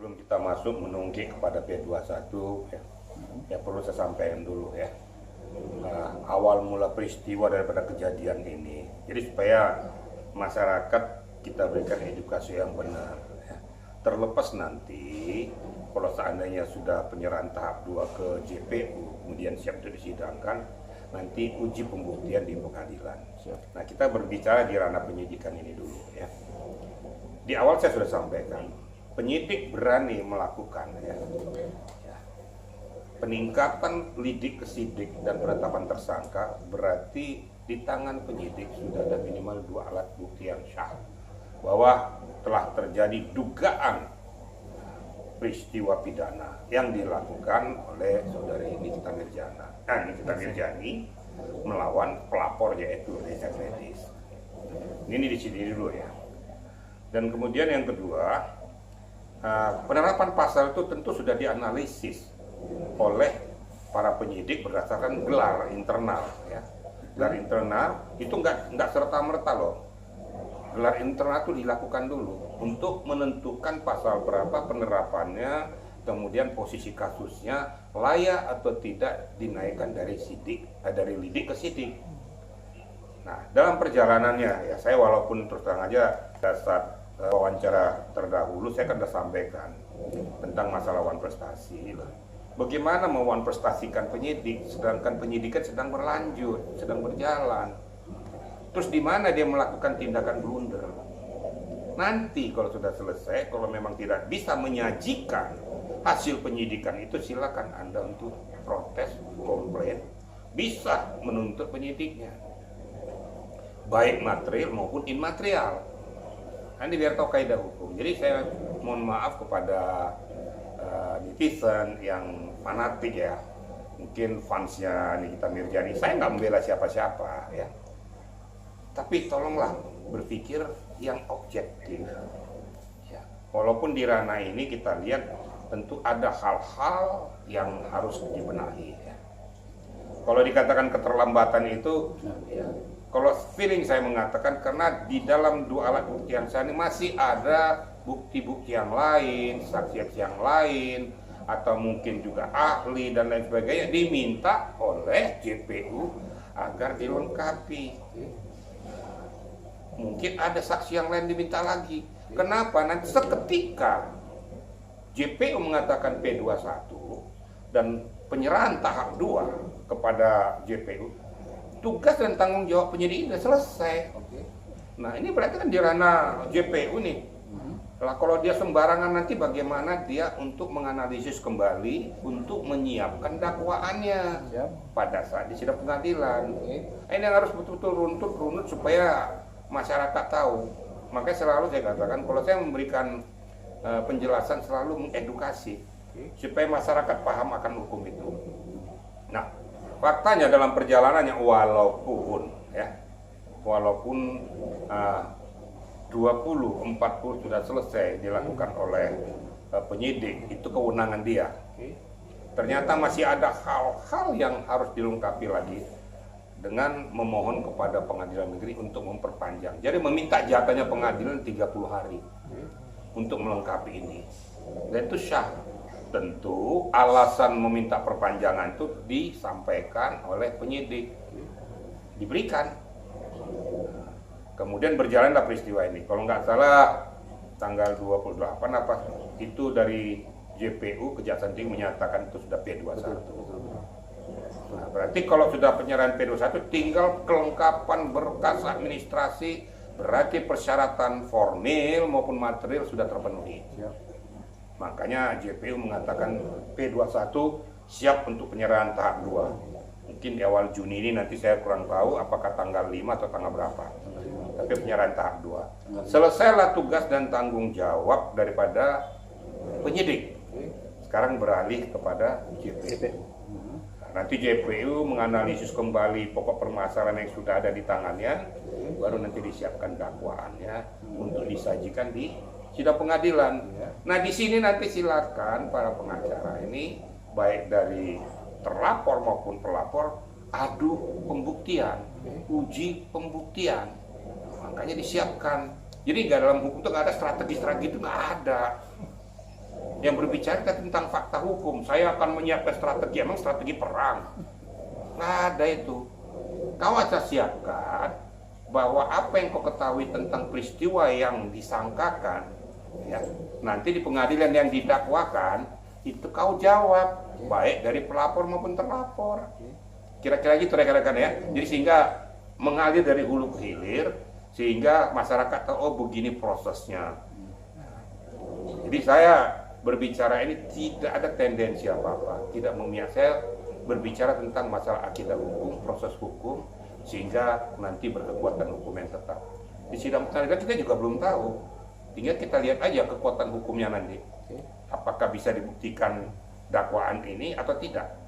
sebelum kita masuk menunggik kepada P21 ya perlu saya sampaikan dulu ya awal mula peristiwa daripada kejadian ini. Jadi supaya masyarakat kita berikan edukasi yang benar ya. Terlepas nanti kalau seandainya sudah penyerahan tahap 2 ke JPU kemudian siap untuk disidangkan, nanti uji pembuktian di pengadilan. Nah, kita berbicara di ranah penyidikan ini dulu ya. Di awal saya sudah sampaikan, penyidik berani melakukan ya, peningkatan lidik ke sidik dan penetapan tersangka, berarti di tangan penyidik sudah ada minimal 2 alat bukti yang sah bahwa telah terjadi dugaan peristiwa pidana yang dilakukan oleh saudari Nikita Mirjani melawan pelapor yaitu Richard Eliezer. Ini di sini dulu ya. Dan kemudian yang kedua, penerapan pasal itu tentu sudah dianalisis oleh para penyidik berdasarkan gelar internal ya. Gelar internal itu nggak serta-merta loh. Gelar internal itu dilakukan dulu untuk menentukan pasal berapa penerapannya, kemudian posisi kasusnya layak atau tidak dinaikkan dari lidik ke sidik. Nah, dalam perjalanannya ya saya walaupun terus terang aja saat wawancara terdahulu saya kan sudah sampaikan tentang masalah wan prestasi. Bagaimana mewan prestasikan penyidik sedangkan penyidikan sedang berlanjut, sedang berjalan. Terus di mana dia melakukan tindakan blunder? Nanti kalau sudah selesai, kalau memang tidak bisa menyajikan hasil penyidikan itu, silakan Anda untuk protes, komplain, bisa menuntut penyidiknya, baik material maupun immaterial. Nanti biar tahu kaidah hukum. Jadi saya mohon maaf kepada netizen yang fanatik ya, mungkin fansnya Nikita Mirjani. Saya nggak membela siapa-siapa ya. Tapi tolonglah berpikir yang objektif. Ya. Walaupun di ranah ini kita lihat tentu ada hal-hal yang harus dibenahi. Ya. Kalau dikatakan keterlambatan itu, ya, kalau feeling saya mengatakan karena di dalam 2 alat bukti yang sah ini masih ada bukti-bukti yang lain, saksi-saksi yang lain, atau mungkin juga ahli dan lain sebagainya diminta oleh JPU agar dilengkapi. Mungkin ada saksi yang lain diminta lagi. Kenapa? Nanti seketika JPU mengatakan P21 dan penyerahan tahap 2 kepada JPU, tugas dan tanggung jawab penyidik sudah selesai. Nah, ini berarti kan di ranah JPU nih. Lah kalau dia sembarangan nanti bagaimana dia untuk menganalisis kembali untuk menyiapkan dakwaannya pada saat di sidang pengadilan. Ini yang harus betul-betul runut supaya masyarakat tahu. Makanya selalu saya katakan kalau saya memberikan penjelasan selalu mengedukasi supaya masyarakat paham akan hukum itu. Nah, faktanya dalam perjalanannya walaupun 20-40 sudah selesai dilakukan oleh penyidik, itu kewenangan dia. Ternyata masih ada hal-hal yang harus dilengkapi lagi dengan memohon kepada pengadilan negeri untuk memperpanjang. Jadi meminta jatahnya pengadilan 30 hari untuk melengkapi ini. Dan itu syah. Tentu alasan meminta perpanjangan itu disampaikan oleh penyidik. Diberikan. Kemudian berjalanlah peristiwa ini. Kalau nggak salah tanggal 28 apa itu dari JPU Kejaksaan Tinggi menyatakan itu sudah P21. Nah, berarti kalau sudah penyerahan P21 tinggal kelengkapan berkas administrasi, berarti persyaratan formil maupun material sudah terpenuhi. Makanya JPU mengatakan P21 siap untuk penyerahan tahap 2. Mungkin di awal Juni ini, nanti saya kurang tahu apakah tanggal 5 atau tanggal berapa. Tapi penyerahan tahap 2. Selesailah tugas dan tanggung jawab daripada penyidik. Sekarang beralih kepada JPU. Nanti JPU menganalisis kembali pokok permasalahan yang sudah ada di tangannya, baru nanti disiapkan dakwaannya untuk disajikan di sidang pengadilan. Nah, di sini nanti silakan para pengacara ini, baik dari terlapor maupun pelapor, adu pembuktian, uji pembuktian. Makanya disiapkan. Jadi nggak dalam hukum itu nggak ada strategi itu, nggak ada. yang berbicara tentang fakta hukum. Saya akan menyiapkan strategi, emang strategi perang? Nggak ada itu. Kau akan siapkan bahwa apa yang kau ketahui tentang peristiwa yang disangkakan, ya, nanti di pengadilan yang didakwakan, itu kau jawab, baik dari pelapor maupun terlapor. Kira-kira gitu rekan-rekan ya. Jadi sehingga mengalir dari hulu ke hilir, sehingga masyarakat tahu, oh begini prosesnya. Jadi saya berbicara ini tidak ada tendensi apa-apa, tidak memihak. Saya berbicara tentang masalah akidah hukum, proses hukum, sehingga nanti berkekuatan hukum yang tetap. Di sidang pengadilan kita juga belum tahu, tinggal kita lihat aja kekuatan hukumnya nanti. Apakah bisa dibuktikan dakwaan ini atau tidak?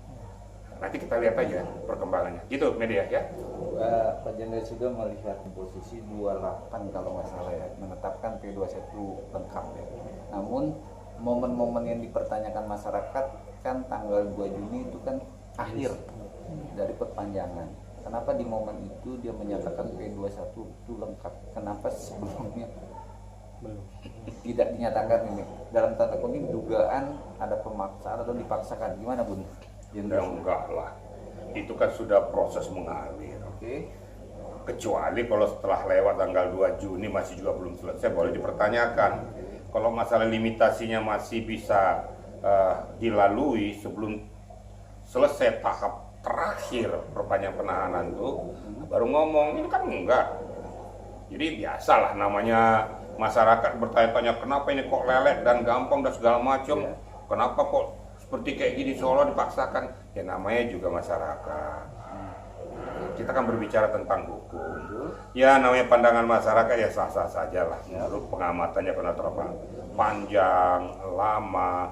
Nanti kita lihat aja perkembangannya. Gitu media ya. Pak Jenderal sudah melihat posisi 28 kalau nggak salah ya, menetapkan P21 lengkap ya. Namun momen-momen yang dipertanyakan masyarakat kan tanggal 2 Juni itu kan akhir dari perpanjangan. Kenapa di momen itu dia menyatakan P21 itu lengkap? Kenapa sebelumnya belum tidak dinyatakan ini? Dalam tanda kutip dugaan ada pemaksaan atau dipaksakan. Gimana Bun? Ya enggak lah, itu kan sudah proses mengalir. Kecuali kalau setelah lewat tanggal 2 Juni masih juga belum selesai, boleh dipertanyakan. Kalau masalah limitasinya masih bisa dilalui sebelum selesai tahap terakhir perpanjangan penahanan tuh, baru ngomong, ini kan enggak. Jadi biasalah namanya masyarakat bertanya-tanya, kenapa ini kok lelet dan gampang dan segala macam, kenapa kok seperti kayak gini Solo dipaksakan. Ya namanya juga masyarakat, kita kan berbicara tentang hukum. Ya namanya pandangan masyarakat ya sah-sah saja lah. Menurut pengamatannya pernah terlalu panjang, lama,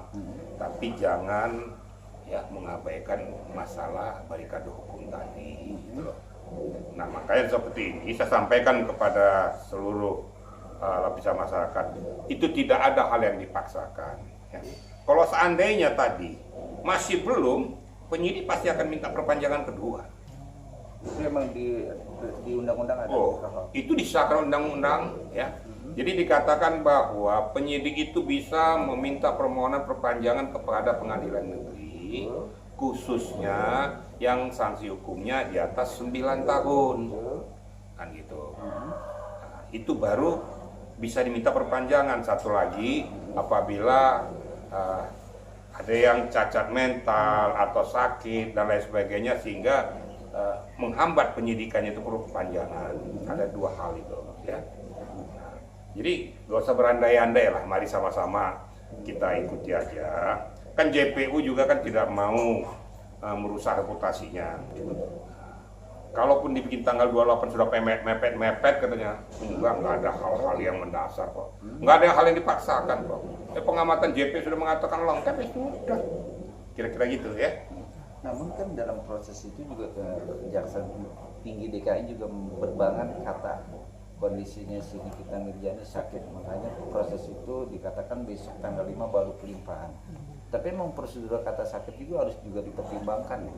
tapi jangan ya mengabaikan masalah barikade hukum tadi gitu loh. Nah makanya seperti ini saya sampaikan kepada seluruh lapisan masyarakat, itu tidak ada hal yang dipaksakan ya. Kalau seandainya tadi masih belum, penyidik pasti akan minta perpanjangan kedua. Itu memang di undang-undang ada. Itu disahkan undang-undang ya. Jadi dikatakan bahwa penyidik itu bisa meminta permohonan perpanjangan kepada pengadilan negeri, khususnya yang sanksi hukumnya di atas 9 tahun. Kan gitu. Nah, itu baru bisa diminta perpanjangan. Satu lagi, apabila ada yang cacat mental atau sakit dan lain sebagainya sehingga menghambat penyidikannya itu perlu perpanjangan. Ada dua hal itu ya. Nah, jadi gak usah berandai-andai lah, mari sama-sama kita ikuti aja. Kan JPU juga kan tidak mau merusak reputasinya gitu. Kalaupun dibikin tanggal 28 sudah mepet katanya, enggak ada hal-hal yang mendasar kok. Enggak ada hal yang dipaksakan kok. Pengamatan JP sudah mengatakan lengkap ya sudah. Kira-kira gitu ya. Namun kan dalam proses itu juga Kejaksaan Tinggi DKI juga berbangan kata kondisinya si Nikita Mirzani sakit, makanya proses itu dikatakan besok tanggal 5 baru pelimpahan. Tapi memang prosedur kata sakit juga harus juga dipertimbangkan.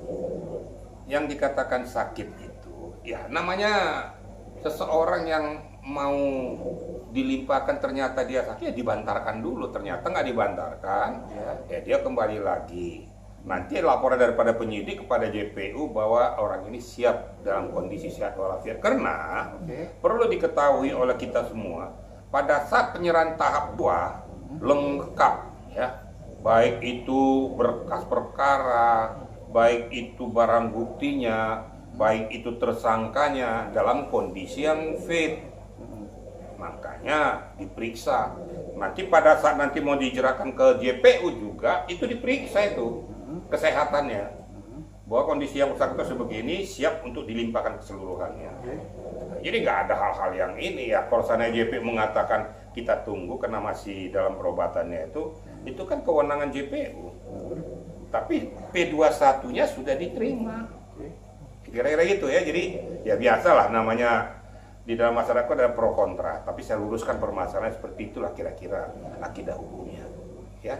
Yang dikatakan sakit itu ya namanya seseorang yang mau dilimpahkan ternyata dia sakit ya dibantarkan dulu, ternyata nggak dibantarkan ya dia kembali lagi. Nanti laporan daripada penyidik kepada JPU bahwa orang ini siap dalam kondisi sehat walafiat. Karena perlu diketahui oleh kita semua, pada saat penyerahan tahap 2 lengkap ya, baik itu berkas perkara, baik itu barang buktinya, baik itu tersangkanya dalam kondisi yang fit, makanya diperiksa. Nanti pada saat nanti mau dijerahkan ke JPU juga itu diperiksa itu kesehatannya, bahwa kondisi yang bersangkutan sebegini siap untuk dilimpahkan keseluruhannya. Jadi nggak ada hal-hal yang ini ya. Kalau sana JPU mengatakan kita tunggu karena masih dalam perobatannya itu kan kewenangan JPU. Tapi P21-nya sudah diterima. Kira-kira gitu ya. Jadi ya biasalah namanya di dalam masyarakat ada pro kontra. Tapi saya luruskan permasalahan seperti itulah kira-kira akidah hukumnya. Ya.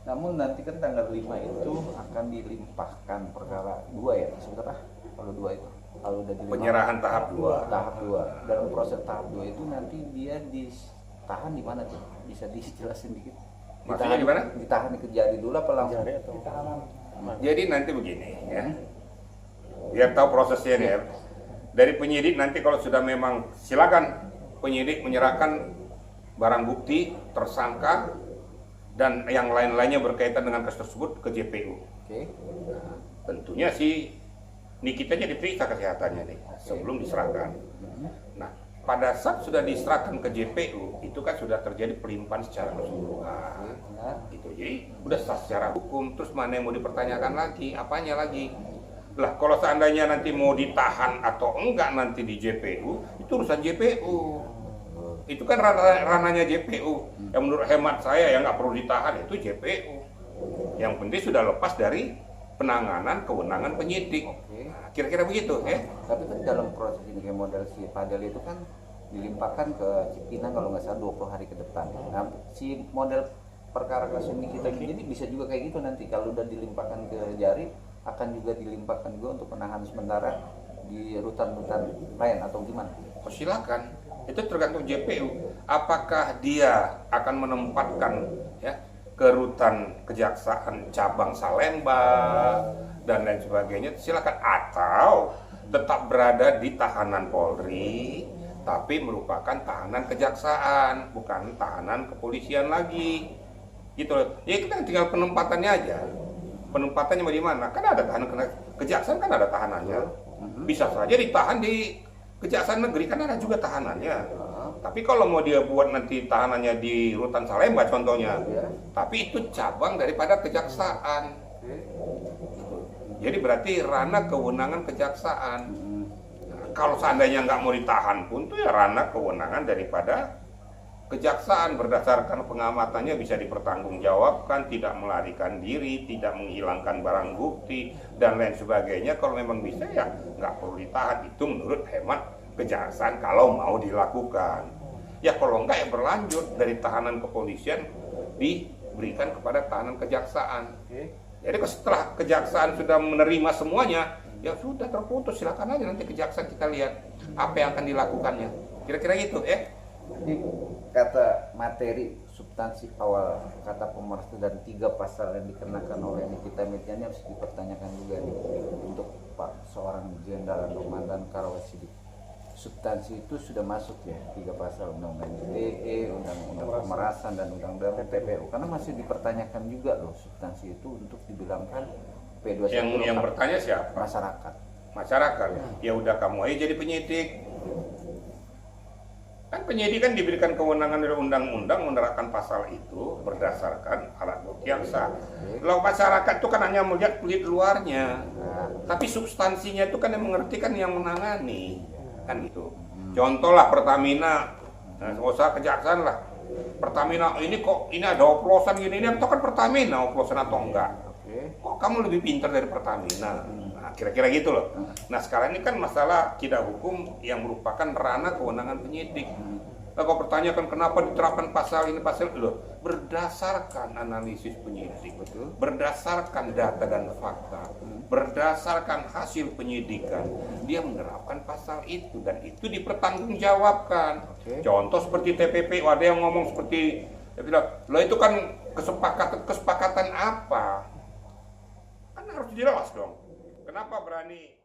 Namun nanti kan tanggal 5 itu akan dilimpahkan perkara 2 ya, sebenarnya kalau 2 itu. Kalau udah dilimpahkan penyerahan tahap 2. Tahap 2. Dalam proses tahap 2 itu nanti dia ditahan di mana tuh? Bisa dijelasin dikit? Maksudnya gimana? Ditahan di Kejari dulu apa langsung? Jari atau Jadi nanti begini ya, biar tahu prosesnya nih ya. Dari penyidik nanti kalau sudah memang silakan penyidik menyerahkan barang bukti, tersangka, dan yang lain-lainnya berkaitan dengan kasus tersebut ke JPU. Oke. Tentunya si Nikitanya diperiksa kesehatannya nih sebelum diserahkan. Nah, pada saat sudah diserahkan ke JPU, itu kan sudah terjadi pelimpahan secara keseluruhan. Gitu. Jadi udah sah secara hukum, terus mana yang mau dipertanyakan lagi, apanya lagi? Lah kalau seandainya nanti mau ditahan atau enggak nanti di JPU, itu urusan JPU. Itu kan ranahnya JPU. Yang menurut hemat saya yang nggak perlu ditahan itu JPU. Yang penting sudah lepas dari penanganan kewenangan penyidik. Oke. Nah, kira-kira begitu ya. Tapi kan dalam proses ini kayak model si Padel itu kan dilimpahkan ke Cipinang kalau nggak salah 20 hari ke depan. Nah, si model perkara kasus ini kita jadi bisa juga kayak gitu nanti kalau udah dilimpahkan ke Jari akan juga dilimpahkan juga untuk penahanan sementara di rutan-rutan lain atau gimana? Oh, silakan. Itu tergantung JPU. Apakah dia akan menempatkan ya ke rutan kejaksaan cabang Salemba dan lain sebagainya, silakan, atau tetap berada di tahanan Polri tapi merupakan tahanan kejaksaan, bukan tahanan kepolisian lagi. Gitu loh. Ya kita tinggal penempatannya aja. Penempatannya bagaimana? Kan ada tahanan kejaksaan, kan ada tahanannya. Bisa saja ditahan di Kejaksaan Negeri, kan ada juga tahanannya. Tapi kalau mau dia buat nanti tahanannya di rutan Salemba contohnya, tapi itu cabang daripada kejaksaan. Jadi berarti ranah kewenangan kejaksaan. Nah, kalau seandainya nggak mau ditahan pun itu ya ranah kewenangan daripada kejaksaan, berdasarkan pengamatannya bisa dipertanggungjawabkan, tidak melarikan diri, tidak menghilangkan barang bukti dan lain sebagainya. Kalau memang bisa ya nggak perlu ditahan, itu menurut hemat kejaksaan kalau mau dilakukan. Ya kalau enggak ya berlanjut dari tahanan kepolisian diberikan kepada tahanan kejaksaan. Jadi setelah kejaksaan sudah menerima semuanya, ya sudah terputus, silakan aja nanti kejaksaan kita lihat apa yang akan dilakukannya. Kira-kira gitu Jadi kata materi substansi awal kata pemeras dan 3 pasal yang dikenakan oleh Nikita Mirzani harus dipertanyakan juga nih untuk Pak seorang Jenderal atau mantan Karawasidik. Substansi itu sudah masuk ya 3 pasal undang-undang ITE, undang-undang pemerasan dan undang-undang TPU, karena masih dipertanyakan juga loh substansi itu untuk dibilangkan P21. Yang bertanya siapa? Masyarakat. Masyarakat. Ya udah kamu aja jadi penyidik. Kan penyidik kan diberikan kewenangan dari undang-undang menerapkan pasal itu berdasarkan alat bukti yang sah. Kalau masyarakat itu kan hanya melihat kulit luarnya, tapi substansinya itu kan yang mengerti, kan yang menangani, kan gitu. Contoh lah Pertamina, nah, usaha kejaksaan lah. Pertamina ini kok ini ada oplosan gini, ini atau kan Pertamina oplosan atau enggak? Kok kamu lebih pintar dari Pertamina? Nah, kira-kira gitu loh. Nah sekarang ini kan masalah kida hukum yang merupakan ranah kewenangan penyidik. Nah, kalau pertanyakan kenapa diterapkan pasal ini pasal itu, berdasarkan analisis penyidik, berdasarkan data dan fakta, berdasarkan hasil penyidikan, dia menerapkan pasal itu dan itu dipertanggungjawabkan. Contoh seperti TPP, ada yang ngomong seperti, ya bilang, lo itu kan kesepakatan apa? Kan harus jelas dong. Kenapa berani